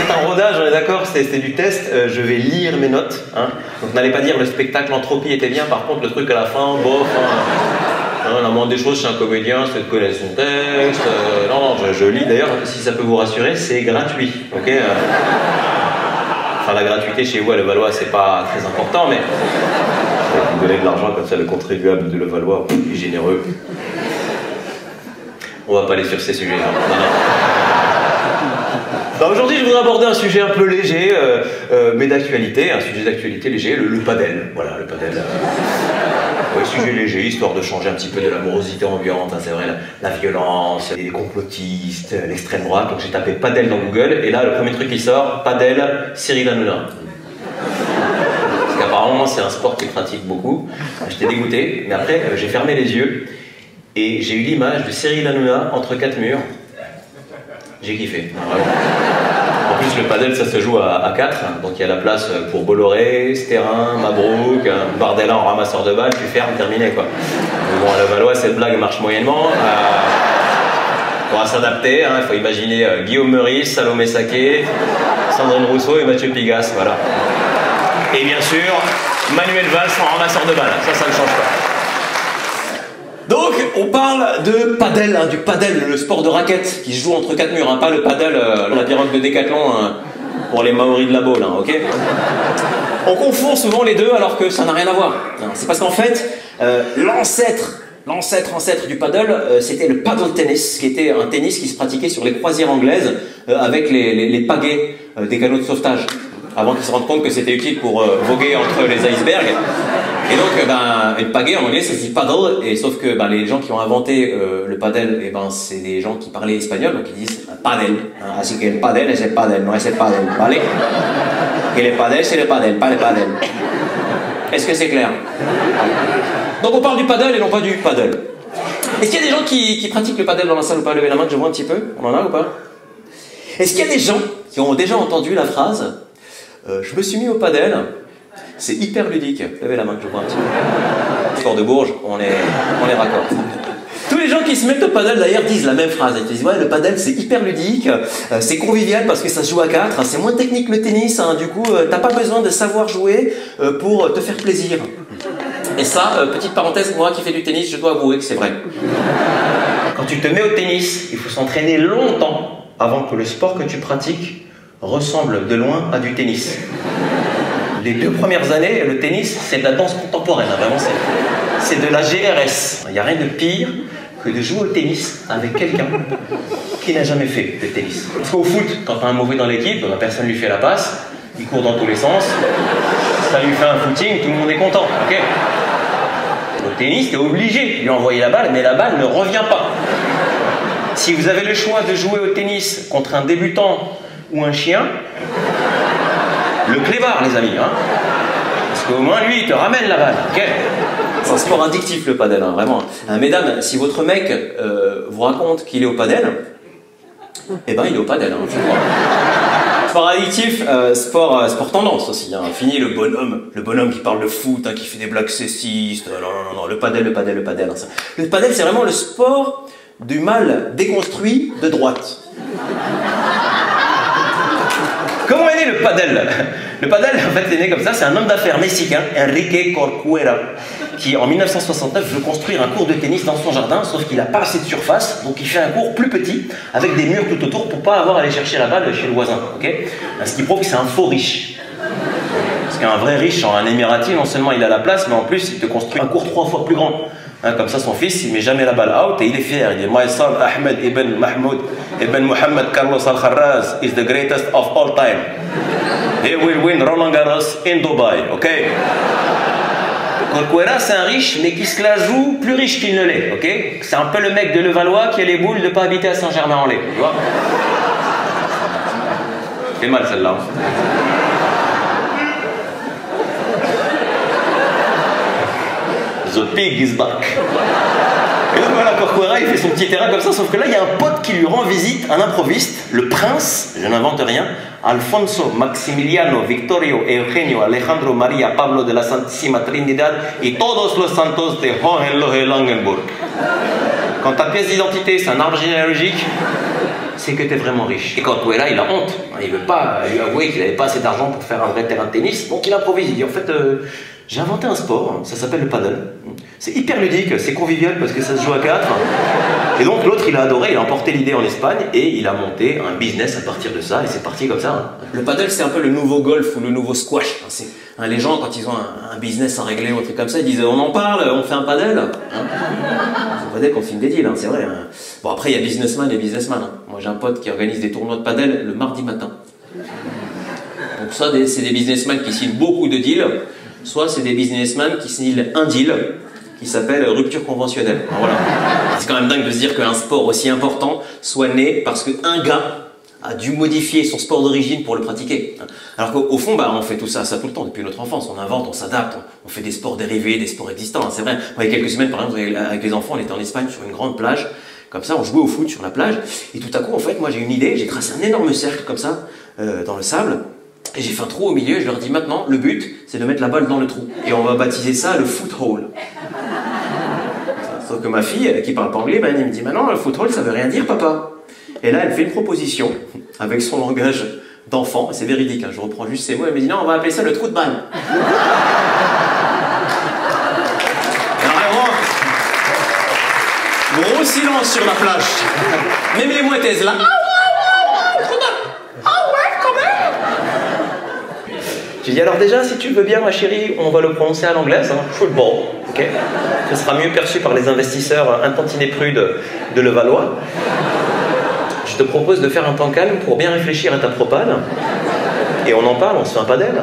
c'est un rodage, on est d'accord, c'est du test. Je vais lire mes notes. Hein. Donc n'allez pas dire le spectacle Entropie était bien, par contre le truc à la fin, bof. La moindre des choses, c'est un comédien, c'est de connaître son texte. Non, je lis. D'ailleurs, si ça peut vous rassurer, c'est gratuit. Ok. Enfin, la gratuité chez vous à Levallois, c'est pas très important, mais vous donnez de l'argent comme ça, le contribuable de Levallois est généreux. On va pas aller sur ces sujets. Aujourd'hui, je voudrais aborder un sujet un peu léger, mais d'actualité, un sujet d'actualité léger, le padel. Voilà, le padel. Ouais, sujet léger, histoire de changer un petit peu de l'amorosité ambiante, hein, c'est vrai, la violence, les complotistes, l'extrême droite. Donc j'ai tapé padel dans Google, et là, le premier truc qui sort, padel, Cyril Hanouna. Parce qu'apparemment, c'est un sport qu'il pratique beaucoup. J'étais dégoûté, mais après, j'ai fermé les yeux, et j'ai eu l'image de Cyril Hanouna entre quatre murs. J'ai kiffé, vraiment. En plus, le padel, ça se joue à 4, donc il y a la place pour Bolloré, Sterrin, Mabrouk, Bardella en ramasseur de balles, tu fermes, terminé quoi. Mais bon, à Levallois, cette blague marche moyennement. On va s'adapter, hein, il faut imaginer Guillaume Meurice, Salomé Saké, Sandrine Rousseau et Mathieu Pigasse, voilà. Et bien sûr, Manuel Valls en ramasseur de balles, ça ne change pas. Donc, on parle de padel, hein, du padel, le sport de raquette qui se joue entre quatre murs, hein, pas le padel, la pirogue de Décathlon hein, pour les Maoris de la Baule, hein, ok. On confond souvent les deux alors que ça n'a rien à voir. C'est parce qu'en fait, l'ancêtre du paddle, c'était le paddle tennis, qui était un tennis qui se pratiquait sur les croisières anglaises avec les pagaies des canots de sauvetage, avant qu'ils se rendent compte que c'était utile pour voguer entre les icebergs. Et donc, une pagaie en anglais, ça se dit paddle, et sauf que les gens qui ont inventé le paddle, c'est des gens qui parlaient espagnol, donc ils disent paddle. Así que el paddle es el paddle, no es el paddle, ¿vale? Et le paddle, c'est le paddle, pas le paddle. Est-ce que c'est clair? Donc on parle du paddle et non pas du paddle. Est-ce qu'il y a des gens qui pratiquent le paddle dans la salle ou pas? Levez la main que je vois un petit peu. On en a ou pas? Est-ce qu'il y a des gens qui ont déjà entendu la phrase je me suis mis au paddle, c'est hyper ludique? Levez la main que je vois un petit peu. Sport de Bourges, on est raccord. Tous les gens qui se mettent au paddle d'ailleurs disent la même phrase. Ils disent ouais, le paddle c'est hyper ludique, c'est convivial parce que ça se joue à 4, c'est moins technique que le tennis, hein, du coup t'as pas besoin de savoir jouer pour te faire plaisir. Et ça, petite parenthèse, moi qui fais du tennis, je dois avouer que c'est vrai. Quand tu te mets au tennis, il faut s'entraîner longtemps avant que le sport que tu pratiques ressemble de loin à du tennis. Les 2 premières années, le tennis, c'est de la danse contemporaine, hein, vraiment, c'est de la GRS. Il n'y a rien de pire que de jouer au tennis avec quelqu'un qui n'a jamais fait de tennis. Parce qu'au foot, quand tu as un mauvais dans l'équipe, personne ne lui fait la passe, il court dans tous les sens, ça lui fait un footing, tout le monde est content, ok? Au tennis, tu es obligé de lui envoyer la balle, mais la balle ne revient pas. Si vous avez le choix de jouer au tennis contre un débutant ou un chien, le clébard, les amis, hein. Parce qu'au moins, lui, il te ramène la balle, ok? C'est un sport addictif, le padel, hein, vraiment. Mesdames, si votre mec vous raconte qu'il est au padel, eh ben, il est au padel, hein, je crois. Sport addictif, sport tendance aussi, hein. Fini le bonhomme qui parle de foot, hein, qui fait des blagues sexistes, non, le padel. Hein, ça. Le padel, c'est vraiment le sport du mal déconstruit de droite. Comment est né le padel? Le padel, en fait, est né comme ça. C'est un homme d'affaires mexicain, Enrique Corcuera, qui, en 1969, veut construire un court de tennis dans son jardin, sauf qu'il n'a pas assez de surface, donc il fait un court plus petit, avec des murs tout autour, pour pas avoir à aller chercher la balle chez le voisin. Okay, ce qui prouve que c'est un faux riche. Parce qu'un vrai riche, un émirati, non seulement il a la place, mais en plus, il te construit un court 3 fois plus grand. Hein, comme ça, son fils, il met jamais la balle out et il est fier. Il dit My son Ahmed ibn Mahmoud ibn Mohammed Carlos Al-Kharraz is the greatest of all time. He will win Roland Garros in Dubai. Ok? Corcuera, c'est un riche, mais qui se la joue plus riche qu'il ne l'est. Ok? C'est un peu le mec de Levallois qui a les boules de ne pas habiter à Saint-Germain-en-Laye. Tu vois? C'est mal celle-là. The pig is back. Et donc voilà, Corcuera, il fait son petit terrain comme ça, sauf que là, il y a un pote qui lui rend visite, un improviste, le prince, je n'invente rien, Alfonso Maximiliano Victorio Eugenio Alejandro María Pablo de la Santísima Trinidad y todos los santos de Hohenlohe-Langenburg. Quand ta pièce d'identité, c'est un arbre généalogique, c'est que tu es vraiment riche. Et Cantwell, il a honte. Il veut pas lui avouer qu'il n'avait pas assez d'argent pour faire un vrai terrain de tennis, donc il improvise. Il dit en fait, j'ai inventé un sport, ça s'appelle le paddle. C'est hyper ludique, c'est convivial parce que ça se joue à 4. Et donc l'autre, il a adoré, il a emporté l'idée en Espagne et il a monté un business à partir de ça et c'est parti comme ça. Le paddle, c'est un peu le nouveau golf ou le nouveau squash. Les gens, quand ils ont un business à régler ou un truc comme ça, ils disent on en parle, on fait un paddle. C'est un paddle qu'on signe des deals, c'est vrai. Bon, après, il y a businessman et businessman. Moi, j'ai un pote qui organise des tournois de paddle le mardi matin. Donc, soit c'est des businessmen qui signent beaucoup de deals, soit c'est des businessmen qui signent un deal qui s'appelle rupture conventionnelle. Alors, voilà. C'est quand même dingue de se dire qu'un sport aussi important soit né parce qu'un gars a dû modifier son sport d'origine pour le pratiquer. Alors qu'au fond, on fait tout ça tout le temps, depuis notre enfance. On invente, on s'adapte, on fait des sports dérivés, des sports existants. C'est vrai. Moi, il y a quelques semaines, par exemple, avec les enfants, on était en Espagne sur une grande plage. Comme ça, on jouait au foot sur la plage. Et tout à coup, en fait, moi, j'ai une idée. J'ai tracé un énorme cercle comme ça, dans le sable. Et j'ai fait un trou au milieu. Et je leur dis maintenant, le but, c'est de mettre la balle dans le trou. Et on va baptiser ça le foot-hole. Sauf que ma fille, qui parle pas anglais, elle me dit, maintenant, le foot-hole, ça veut rien dire, papa. Et là, elle fait une proposition avec son langage d'enfant. C'est véridique, je reprends juste ces mots. Elle me dit, non, on va appeler ça le trou de balle. Gros silence sur la plage. Même les mouettaises là. J'ai dit alors déjà, si tu veux bien ma chérie, on va le prononcer à l'anglaise, football, ok? Ce sera mieux perçu par les investisseurs intantinés prudes de Levallois. Je te propose de faire un temps calme pour bien réfléchir à ta propale. Et on en parle, on se fait un padel.